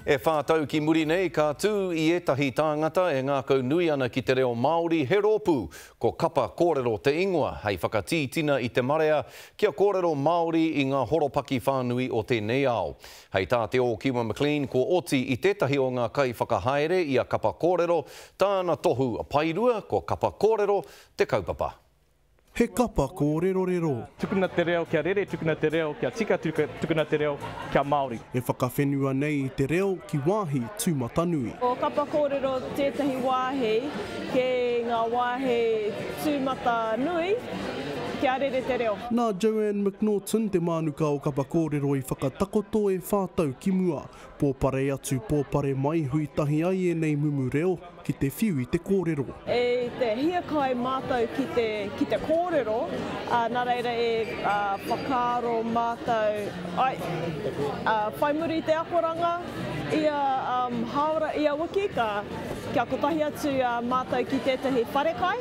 E whātau ki muri nei ka tū i etahi tāngata e ngā kau nui ana ki te reo Māori he rōpū ko kapa kōrero te ingoa hei whakatītina i te marea kia kōrero Māori i ngā horopaki whānui o tēnei ao. Hei tā te o Kiwa McLean ko oti i tētahi o ngā kai whakahaere i a kapa kōrero tāna tohu a pairua ko kapa kōrero te kaupapa. He kapa kōrero. Tukuna te reo kia rere, tukuna te reo kia tika, tukuna te reo kia Māori. E whakawhenua nei i te reo ki wāhi tūmatanui. O kapa kōrero tētahi wāhi, ke ngā wāhi tūmata nui, kia rere te reo. Nā Joanne McNaughton te mānuka o kapa kōrero i whakatakoto e whātau ki mua. Pōpare atu pōpare mai hui tahi ai e nei mumu reo ki te whiu i te kōrero. E te hiakai mātou ki te kōrero, nā reira e whakaaro mātou, whai muri te akoranga, ia haora ia wiki, kia kotahi atu mātou ki tētahi wharekai,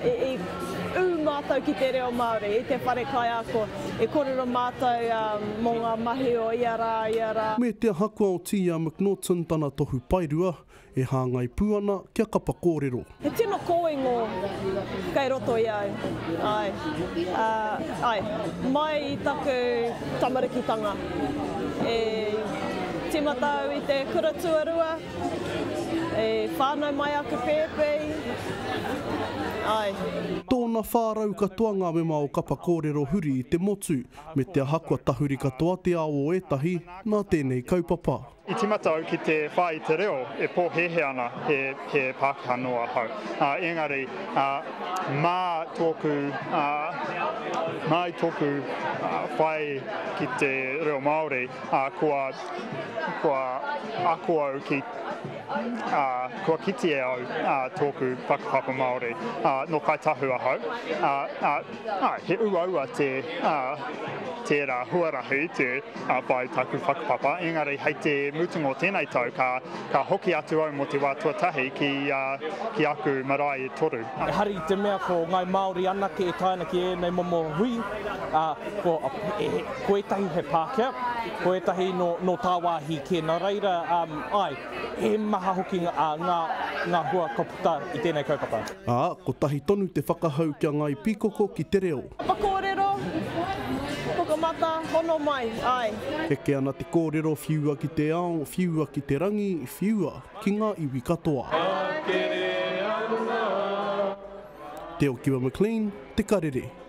e mātou ki te reo Māori, i te wharekai ako, e kōrero mātou mō ngā mahi o iara. Me te hakua o Tia McNaughton tana tohu pairua, e hāngai puana kia kapa kōrero. He tino kōingo kei roto i au. Mai i taku tamarikitanga. E timatau i te kura tuarua, e whānau mai aku pēpei. Tōna whārau katoa me mao kapa kōrero huri i te motu, me te hakua tahuri katoa te ao o etahi, nā tēnei kaupapa. I timatau ki te whai te reo, e pōhehe ana he Pākehā noa hau. Engari, mai tōku whai ki te reo Māori, kua ako au ki kua kiti e au tōku whakapapa Māori no kai tahua hau. He ua tērā huarahi te whai taku whakapapa. Engari, hei te mutungo tēnei tau ka hoki atu au mo te wā tuatahi ki aku marae e toru. Hari te mea ko ngai Māori anake e taina ki e nei momo hui, ko etahi he Pākehā, ko etahi no tāwāhi ke nā reira, e maha hoki ngā hua kaputa i tēnei kaupapa. Ko tahi tonu te whakahau kia ngai pikoko ki te reo. Kapa kōrero, pukamata, hono mai, Heke ana te kōrero, whiua ki te ao, whiua ki te rangi, whiua ki ngā iwi katoa. Te o Kiwa McLean, te karere.